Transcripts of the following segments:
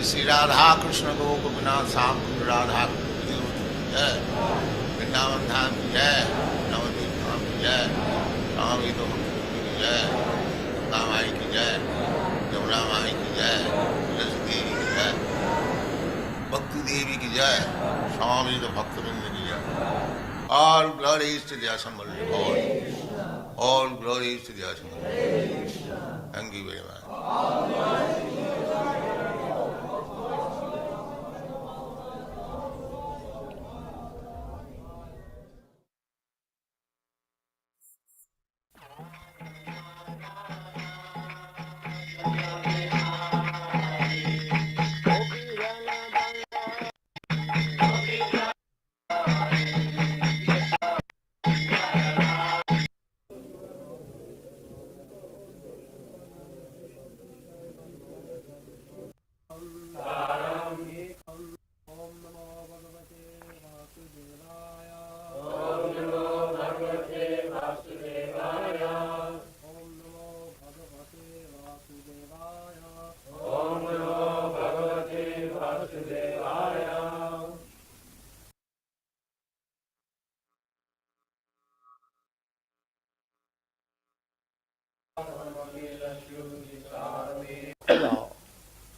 Sri Radha Krishna Gopinath Sam Radha Jai, Vrindavan Dham ki Jai, Navadip Dham ki Jai, Swami Bhakti ki Jai, Ganga Mai ki Jai, Jamuna Mai ki Jai, Tulsi Devi ki Jai, Bhakti Devi ki Jai, Swami Bhakti ki Jai. All glories to the assembled Lord. All glories to the assembled Lord. Thank you very much.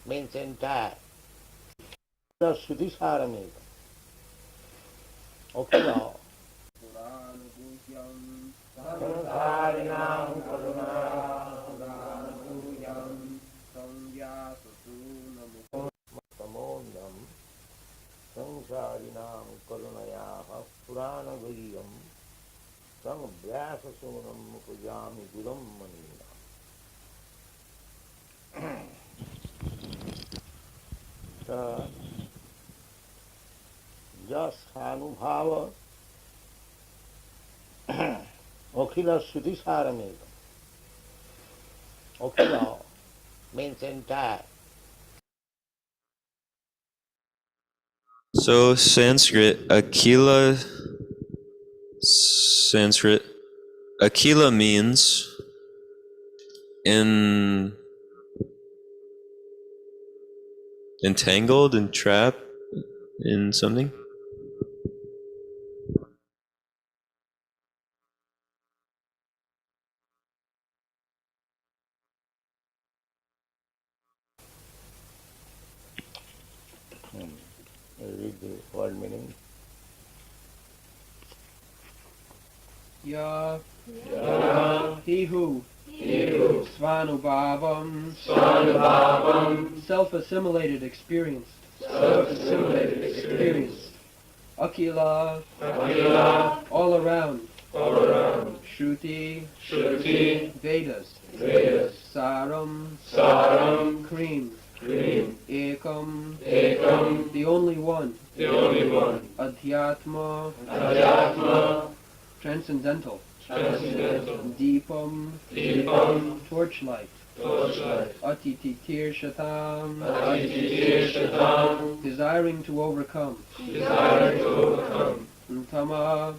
Means entire. The Sudhisaramika. Okay now. Samsarinam Karunayaha Purana Guriyam Sang Vyasasunam Pujami Guram Manina. Jashanubhava Okhila Sudhisaramika. Okhila means entire. So Sanskrit, Akila means entangled and trapped in something. Read the word meaning. Ya, he who, Svanubhavam, self-assimilated experience, Akila, all around, Shruti, Vedas, Saram, cream, Ekam, the only one, Adhyatma, transcendental, Deepam, torchlight, Atititir Shatam, desiring to overcome, Tama,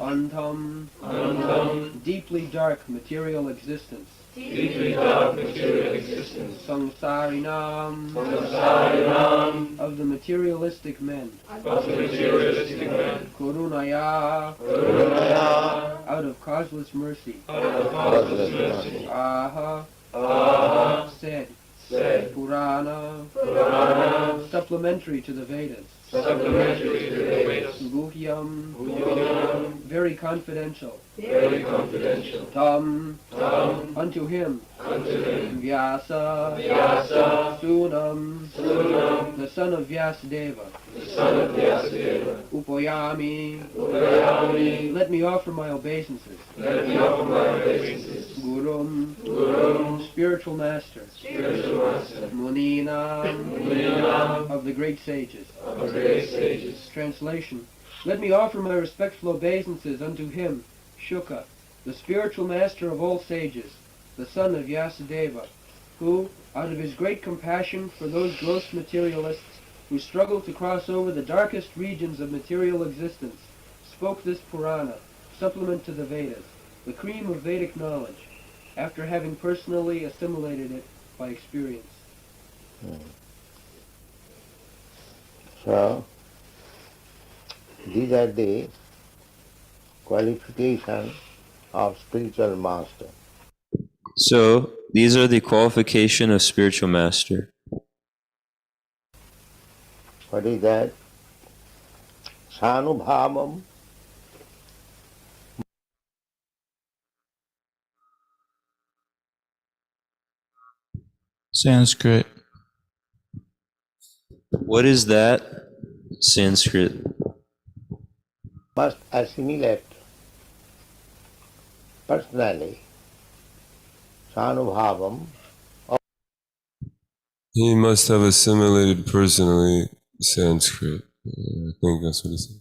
Antam, deeply dark material existence, deeply dark material existence, Samsarinam, samsarinam, of the materialistic men, of the materialistic man, Kurunaya, karunaya, out of causeless mercy, out of causeless mercy, Aha, aha, said, said, Purana, Purana, supplementary to the Vedas, supplementary to the Vedas, Guhyam, Guhyam, very confidential, very confidential, Tam, Tam, unto him, unto him, Vyasa, Vyasa, Sunam, Sunam, the son of Vyasadeva, the son of Vyasadeva, Upayami, Upayami, let me offer my obeisances, let me offer my obeisances, Gurum, Guru, spiritual master, spiritual master, Muninam, Munina, of the great sages. of the great sages. Translation. Let me offer my respectful obeisances unto him, Shuka, the spiritual master of all sages, the son of Vyasadeva, who, out of his great compassion for those gross materialists who struggle to cross over the darkest regions of material existence, spoke this Purana, supplement to the Vedas, the cream of Vedic knowledge, after having personally assimilated it by experience. So, these are the qualifications of spiritual master. So these are the qualification of spiritual master. What is that? Sanubhavam, Sanskrit. What is that? Sanskrit. must assimilate personally. Sanubhavam, He must have assimilated personally Sanskrit. I think that's what he said.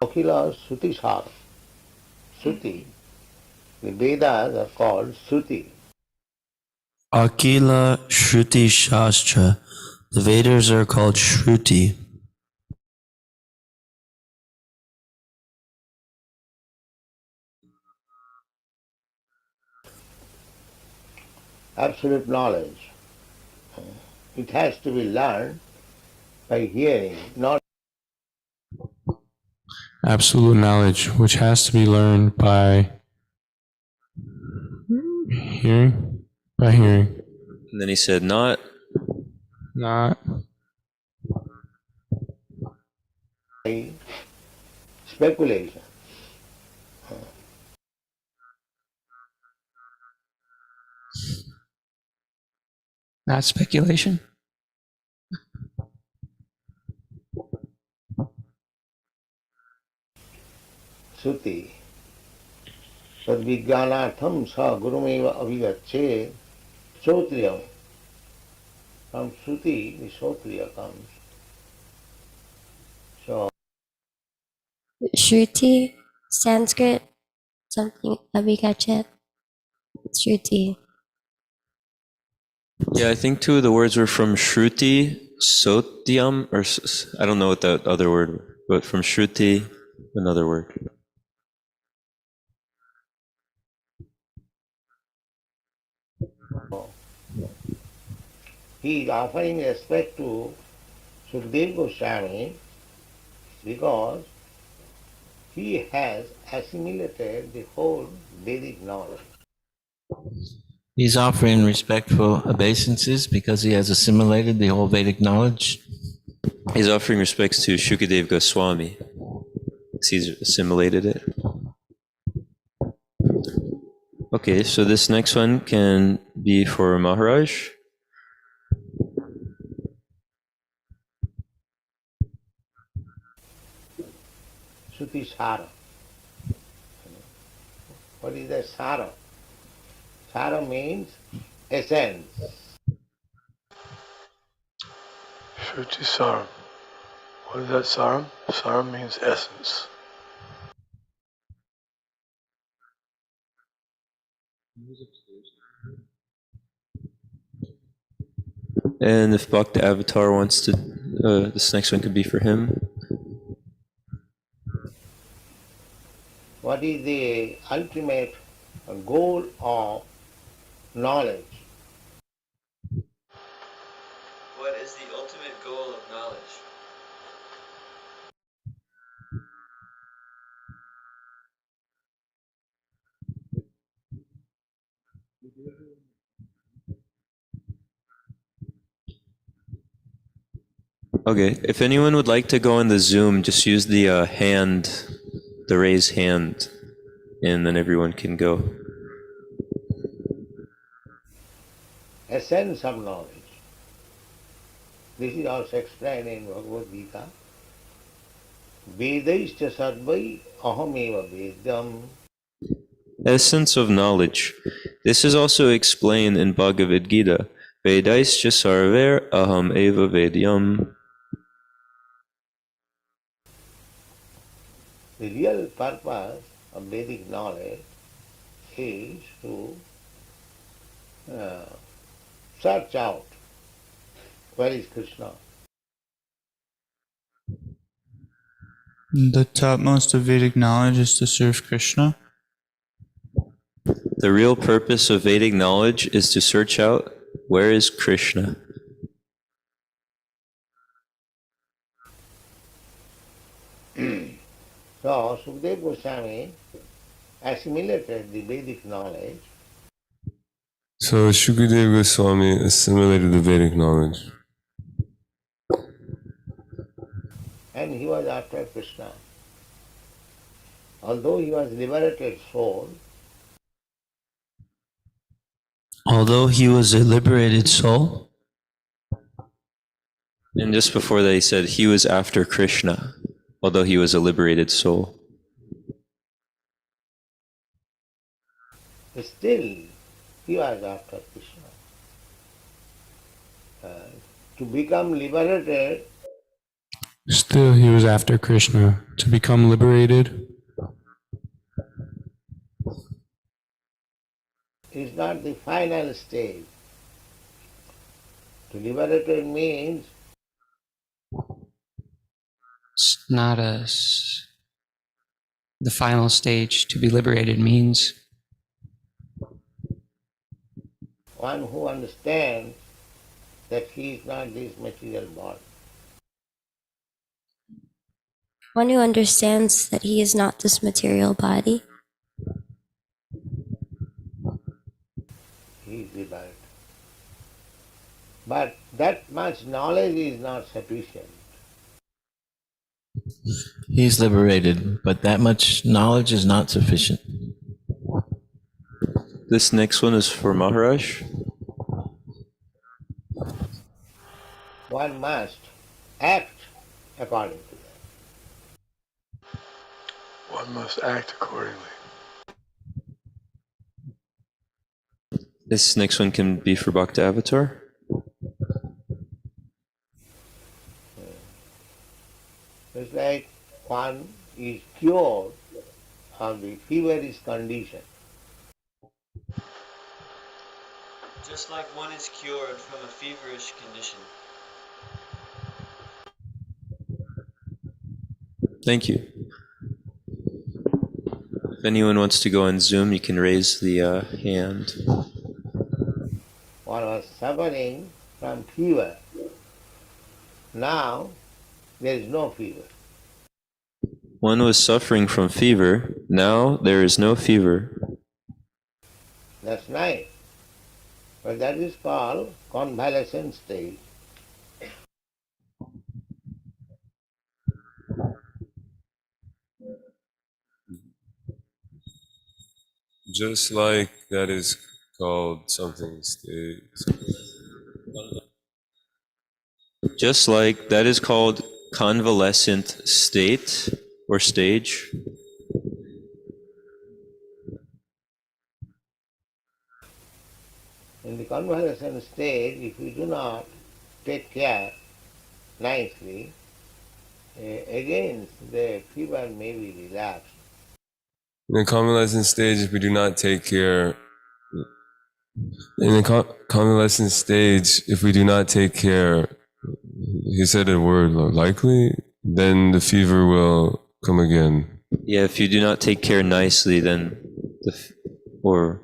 Akhila Suti Sara. Suti. The Vedas are called Suti. Akila Shruti Shastra. The Vedas are called Shruti. Absolute knowledge. It has to be learned by hearing, not Absolute knowledge, which has to be learned by hearing. By hearing. And then he said, not Not by speculation. speculation. Suti. Tadvijnanatham sa gurumeva avigacche sotriyam. From Suti, the sotriya comes. So, Shruti, Sanskrit, something Abhikachet, Shruti. Yeah, I think two of the words were from Shruti, Sotyam, or I don't know what that other word, but from Shruti, another word. he is offering respect to Sukadeva Goswami because he has assimilated the whole Vedic knowledge. He's offering respectful obeisances because he has assimilated the whole Vedic knowledge. He's offering respects to Shukadev Goswami. He's assimilated it. Okay, so this next one can be for Maharaj. Suti Sara. What is that Sara? Sara means essence. Shruti Saram. What is that Saram? Saram means essence. And if Bhakta Avatar wants to, this next one could be for him. what is the ultimate goal of knowledge? What is the ultimate goal of knowledge? Okay, if anyone would like to go on the Zoom, just use the the raise hand, and then everyone can go. Essence of knowledge. This is also explained in Bhagavad Gita. Vedaischa sarvai ahameva vedam. Essence of knowledge. This is also explained in Bhagavad Gita. Vedaischa sarver aham eva vedyam. The real purpose of Vedic knowledge is to search out where is Krishna. The topmost of Vedic knowledge is to serve Krishna. The real purpose of Vedic knowledge is to search out where is Krishna. So Sukadeva Goswami assimilated the Vedic knowledge. So Shukadeva Goswami assimilated the Vedic knowledge. And he was after Krishna. Although he was liberated soul, Although he was a liberated soul, And just before that, he said he was after Krishna, although he was a liberated soul. still he was after Krishna. To become liberated Still, he was after Krishna. To become liberated is not the final stage. To liberated means It's not the final stage. To be liberated means one who understands that he is not this material body. One who understands that he is not this material body. He is liberated. But that much knowledge is not sufficient. He's liberated, but that much knowledge is not sufficient. This next one is for Maharaj. One must act according to that. One must act accordingly. This next one can be for Bhakta Avatar. It's like one is cured of the feverish condition. Just like one is cured from a feverish condition. Thank you. If anyone wants to go on Zoom, you can raise the hand. One was suffering from fever. Now there is no fever. One was suffering from fever. Now there is no fever. That's nice. But that is called convalescent stage. Just like that is called something state. Just like that is called convalescent state or stage. In the convalescent stage, if you do not take care nicely, again the fever may be relapsed. In the convalescent stage, if we do not take care, in the convalescent stage, if we do not take care, he said a word likely, then the fever will come again. Yeah, if you do not take care nicely, then or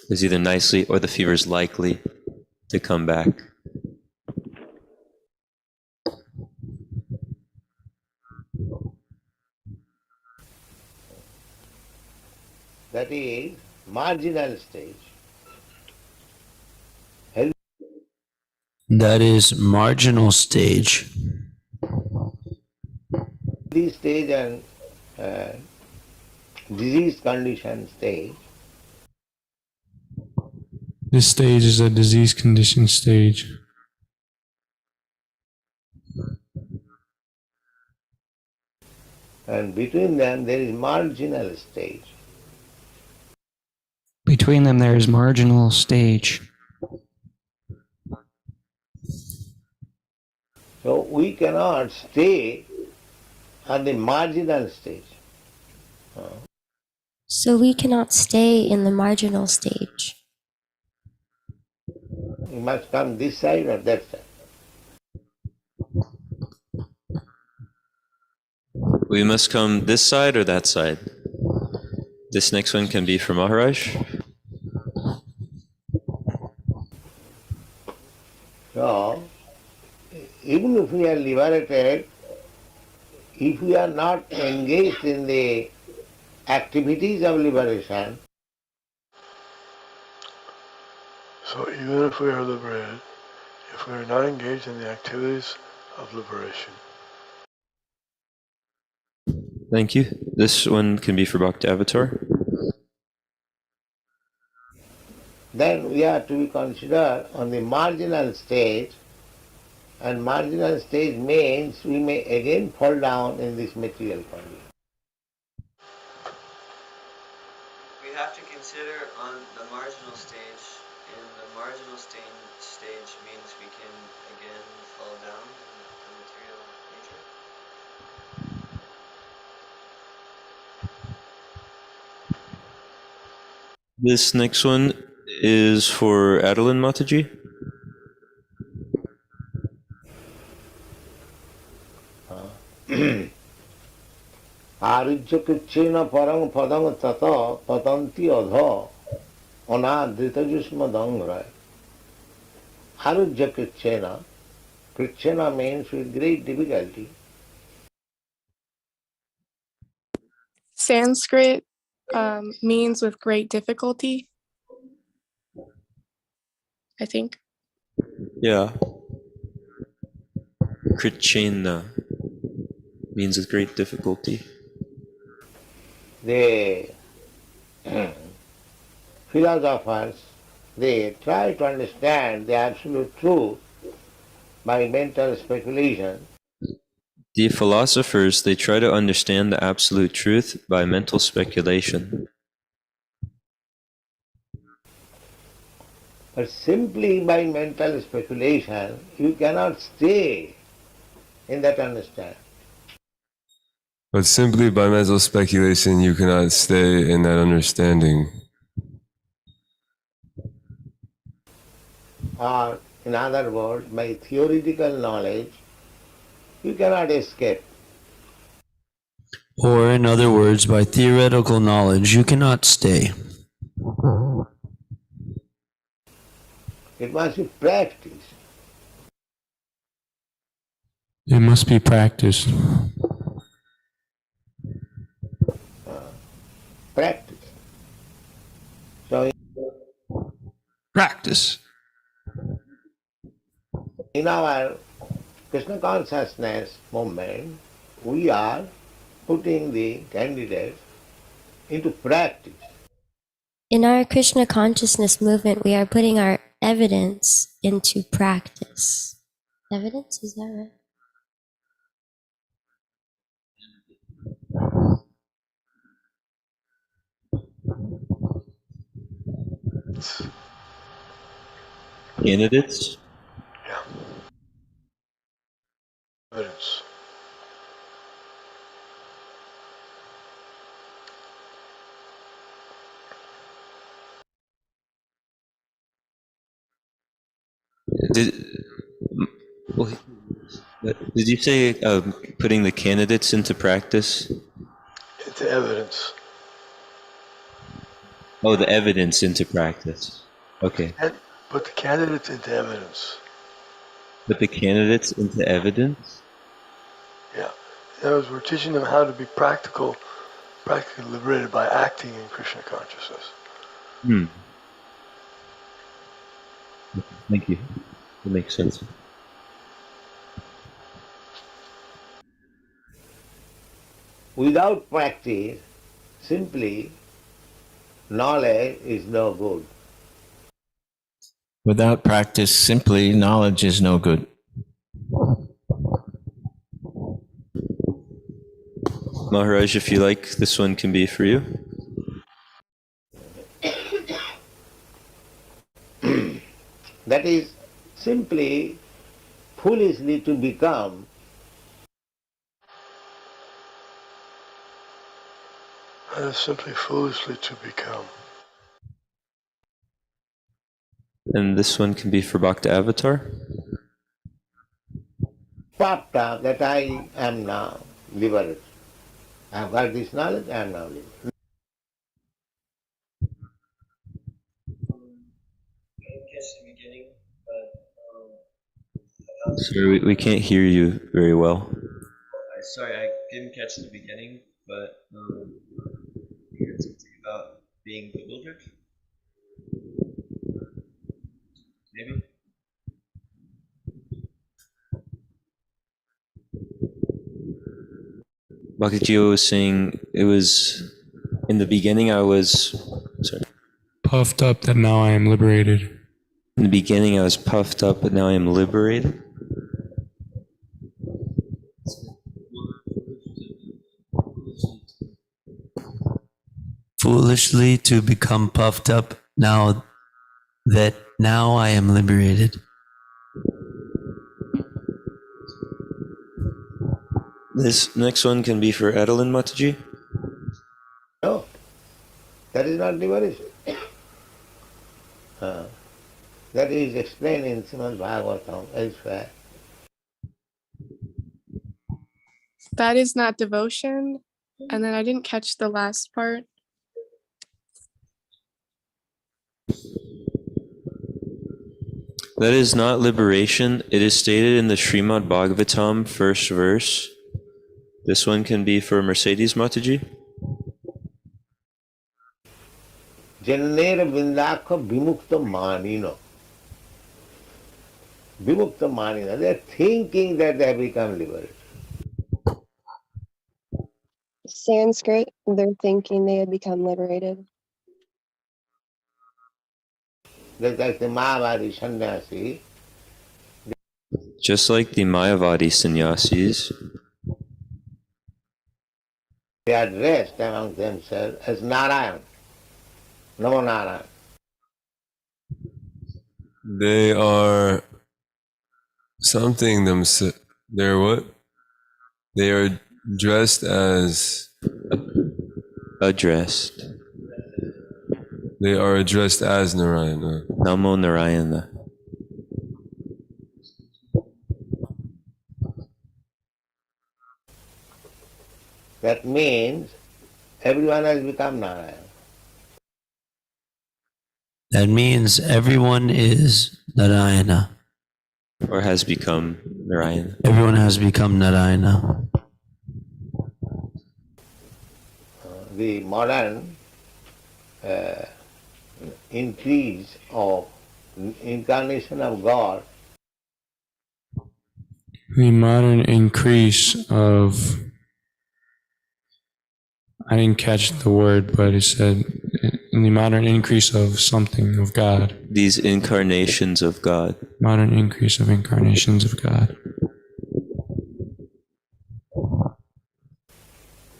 is either nicely or the fever is likely to come back. That is marginal stage. That is marginal stage. Healthy stage and disease condition stage. This stage is a disease condition stage. And between them there is marginal stage. Between them there is marginal stage. So we cannot stay at the marginal stage. So we cannot stay in the marginal stage. We must come this side or that side. We must come this side or that side. This next one can be for Maharaj. So, even if we are liberated, if we are not engaged in the activities of liberation, So even if we are liberated, if we are not engaged in the activities of liberation, Thank you. This one can be for Bhakti Avatar. then we are to be considered on the marginal stage, and marginal stage means we may again fall down in this material condition. We have to consider on the marginal stage, and the marginal stage means we can again fall down in the material nature. This next one is for Adeline Mataji. Arujya krichena parang padang tata patanti adha anadrita jusma dangra. Arujya krichena, krichena means with great difficulty. Sanskrit means with great difficulty, I think. Yeah. Krichena means with great difficulty. The philosophers, they try to understand the absolute truth by mental speculation. The philosophers, they try to understand the absolute truth by mental speculation. But simply by mental speculation, you cannot stay in that understanding. But simply by mental speculation, you cannot stay in that understanding. Or, in other words, by theoretical knowledge, you cannot escape. Or, in other words, by theoretical knowledge, you cannot stay. It must be practiced. It must be practiced. Practice. So, Practice. in our Krishna consciousness movement, we are putting the candidates into practice. In our Krishna consciousness movement, we are putting our evidence into practice. Evidence, is that right? Candidates? yeah, evidence. Did, well, Did you say putting the candidates into practice? Into evidence. Oh, the evidence into practice. Okay. And put the candidates into evidence. Put the candidates into evidence? Yeah. In other words, we're teaching them how to be practically liberated by acting in Krishna consciousness. Thank you. That makes sense. Without practice, simply knowledge is no good. Without practice, simply knowledge is no good. Maharaj, if you like, this one can be for you. That is simply foolishly to become. That is simply foolishly to become. And this one can be for Bhakta Avatar. Papta, that I am now liberated. I have got this knowledge, I am now liberated. Sorry, we can't hear you very well. Sorry, I didn't catch the beginning, but you heard something about being bewildered? Maybe? Bhaktijiva was saying it was in the beginning Puffed up that now I am liberated. In the beginning I was puffed up, but now I am liberated. Foolishly to become puffed up now I am liberated. This next one can be for Adeline Mataji. No, that is not liberation. That is explained in Srimad Bhagavatam elsewhere. That is not devotion. And then I didn't catch the last part. That is not liberation. It is stated in the Srimad Bhagavatam, first verse. This one can be for Mercedes Mataji. Jannera vindakha vimukta manino. Vimukta manino. They are thinking that they have become liberated. Sanskrit, they're thinking they had become liberated. That's like the Mayavadi sannyasi. Just like the Mayavadi sannyasis, They are dressed among themselves as Narayan. Namo Narayan. They are something themselves. They're what? They are dressed as... addressed. They are addressed as Narayana. Namo Narayana. That means everyone has become Narayan. That means everyone is Narayana. Or has become Narayana. Everyone has become Narayana. The modern increase of incarnation of God. The modern increase of, I didn't catch the word, but it said in the modern increase of something of God. These incarnations of God. Modern increase of incarnations of God.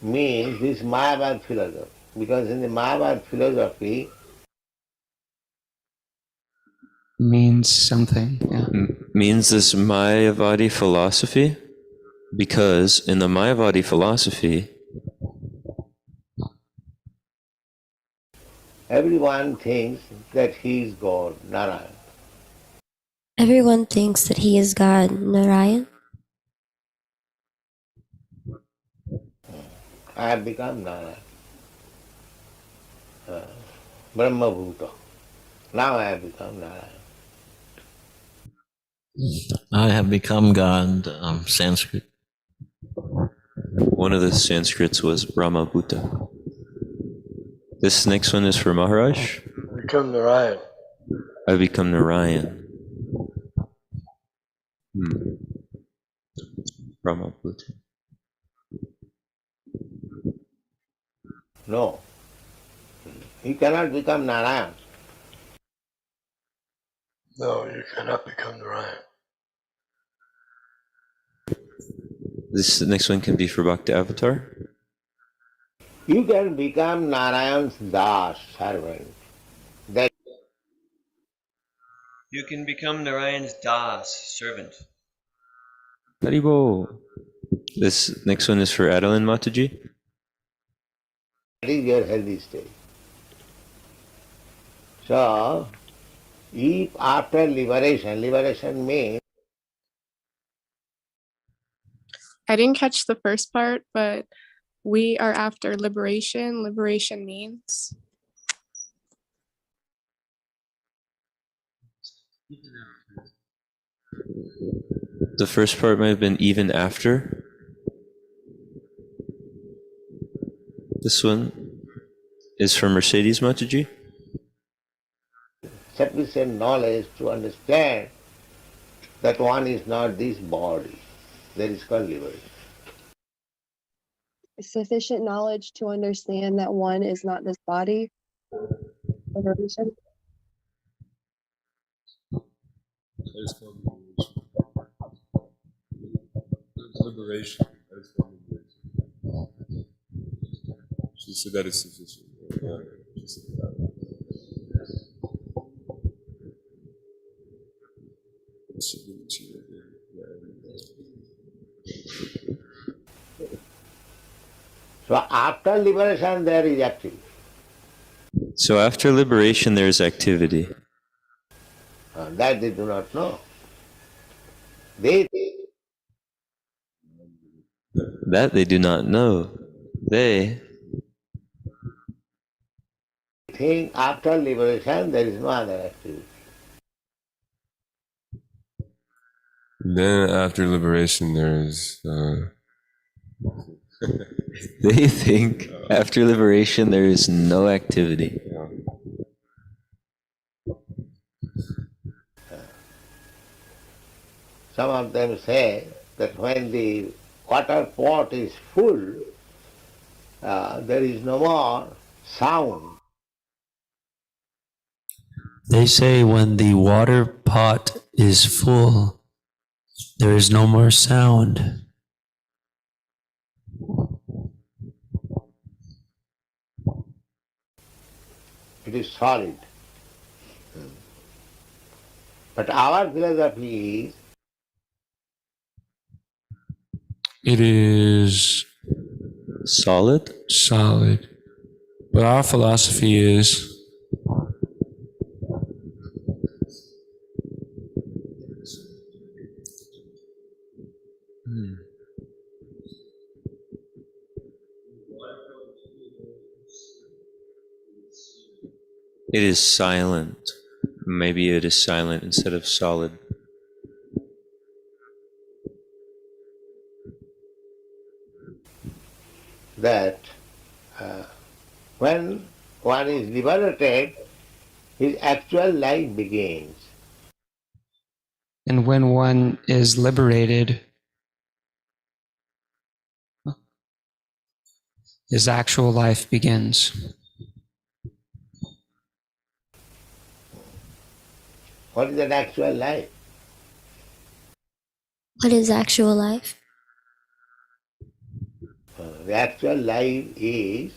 Means this Mayavad philosophy. Because in the Mayavad philosophy, Means something, yeah. Means this Mayavadi philosophy, because in the Mayavadi philosophy, everyone thinks that he is God, Narayan. Everyone thinks that he is God, Narayan. I have become Narayana. Brahma Bhuta. Now I have become Narayana. I have become God, Sanskrit. One of the Sanskrits was Brahma Bhuta. This next one is for Maharaj. Become Narayan. I become Narayan. Brahma Bhuta. No. You cannot become Narayan. No, you cannot become Narayan. This next one can be for Bhakti Avatar. You can become Narayan's Das, servant. That You can become Narayan's Das, servant. Haribo. This next one is for Adeline Mataji. is your healthy state. So, if after liberation means I didn't catch the first part, but we are after liberation. Liberation means. The first part might have been even after. This one is from Mercedes Mataji. sufficient knowledge to understand that one is not this body. That is called liberation. Sufficient knowledge to understand that one is not this body. Liberation. Liberation. She said that is sufficient. Yeah, she said that. So after liberation there is activity. So after liberation, there is activity. That they do not know. They That they do not know. They think after liberation there is no other activity. Then after liberation, there's. they think after liberation there is no activity. Some of them say that when the water pot is full, there is no more sound. They say when the water pot is full, there is no more sound. It is solid. But our philosophy is It is solid. Solid. But our philosophy is It is silent. Maybe it is silent instead of solid. that when one is liberated, his actual life begins. And when one is liberated, his actual life begins. What is that actual life? What is actual life? The actual life is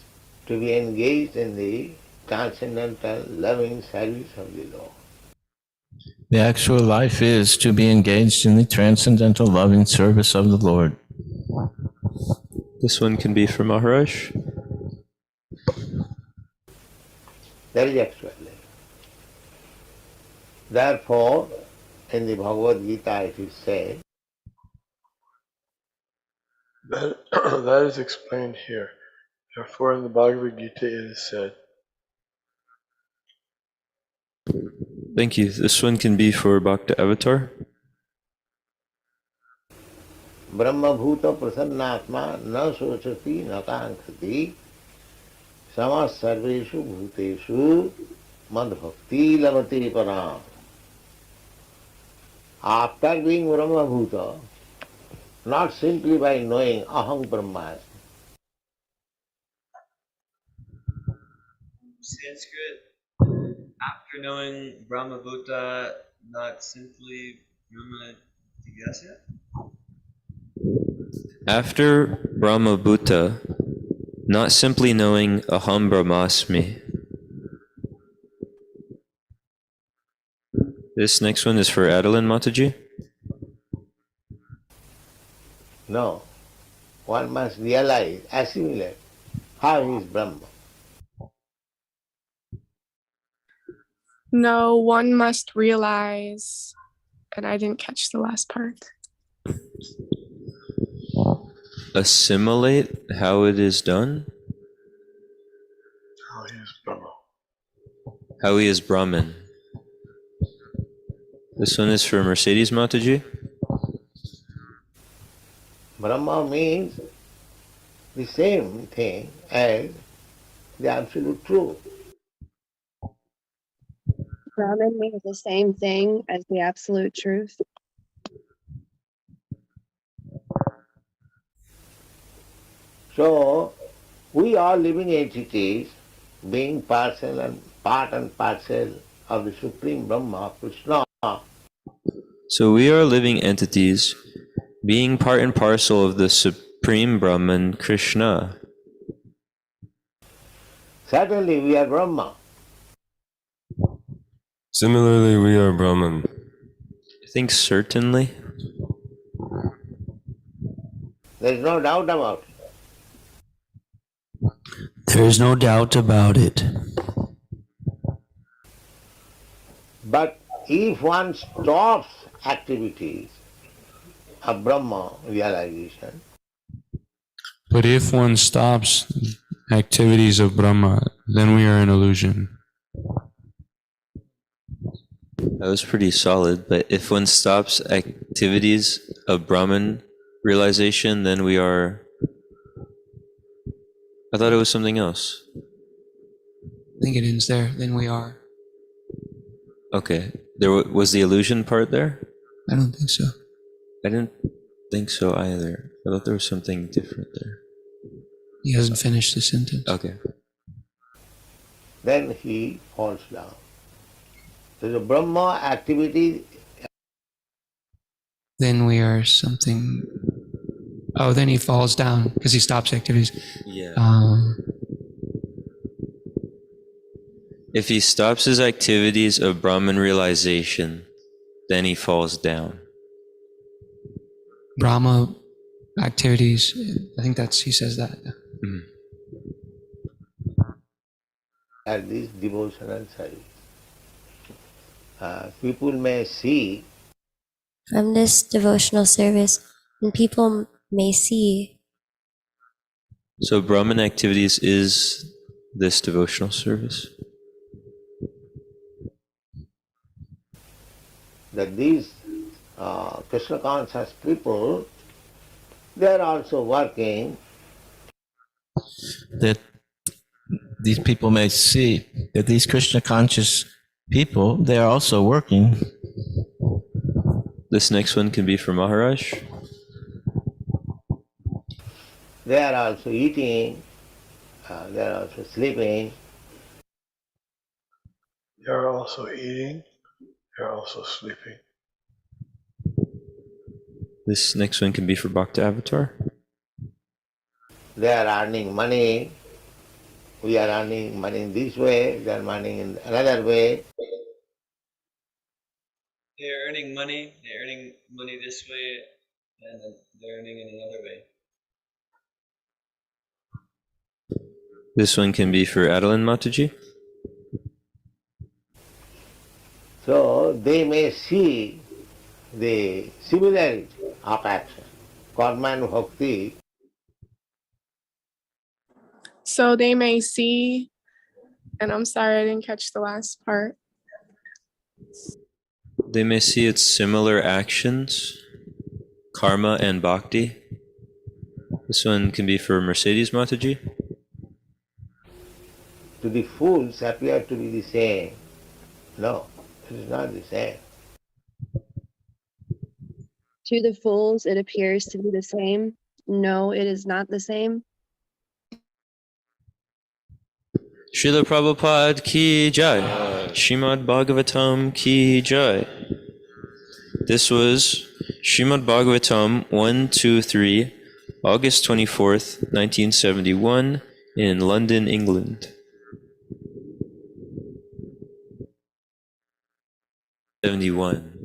to be engaged in the transcendental loving service of the Lord. The actual life is to be engaged in the transcendental loving service of the Lord. This one can be for Maharaj. That is actual life. Therefore, in the Bhagavad Gita it is said, That is explained here. Therefore, in the Bhagavad Gita it is said, Thank you. This one can be for Bhakta Avatar. Brahma bhuta prasannatma na sochati na kankhati samas sarveshu bhuteshu mad bhakti lavati param. After being Brahma bhuta, not simply by knowing aham brahmasmi, Sanskrit. After knowing Brahmabhuta, not simply Brahma Jigyasya? After Brahma Bhuta, not simply knowing Aham Brahmasmi. This next one is for Adeline Mataji. no, one must realize, assimilate how he is Brahma. No, one must realize, and I didn't catch the last part. Assimilate how it is done. how he is Brahma. How he is Brahman. This one is for Mercedes Mataji. Brahma means the same thing as the absolute truth. Brahman means the same thing as the absolute truth. So, we are living entities, being parcel and part and parcel of the Supreme Brahma, Krishna. So we are living entities, being part and parcel of the Supreme Brahman, Krishna. Certainly we are Brahma. Similarly, we are Brahman. I think certainly. There is no doubt about it. There is no doubt about it. But if one stops activities of Brahma realization, But if one stops activities of Brahma, then we are in illusion. That was pretty solid, but if one stops activities of Brahman realization, then we are... I thought it was something else. I think it ends there. Then we are. Okay. There was the illusion part there? I don't think so. I didn't think so either. I thought there was something different there. He hasn't finished the sentence. Okay. then he falls down. So the Brahma activity. Then we are something. Oh, then he falls down because he stops activities. Yeah. If he stops his activities of Brahman realization, then he falls down. Brahma activities. I think he says that. Mm. At this devotional service, people may see From this devotional service, and people may see. So Brahman activities is this devotional service? that these Krishna conscious people, they are also working. That these people may see that these Krishna conscious people, they are also working. This next one can be for Maharaj. They are also eating, they are also sleeping. They are also eating, they are also sleeping. This next one can be for Bhakta Avatar. They are earning money. We are earning money in this way, they are earning in another way. They're earning money this way, and then they're earning in another way. This one can be for Adeline Mataji. So they may see the similarity of action. Karma and bhakti. So they may see, and I'm sorry I didn't catch the last part. They may see its similar actions, karma and bhakti. This one can be for Mercedes Mataji. To the fools appear to be the same. No, it is not the same. To the fools, it appears to be the same. No, it is not the same. Srila Prabhupada ki jai. Srimad Bhagavatam ki jai. This was Srimad Bhagavatam 1.2.3 August 24th, 1971 in London, England. 71.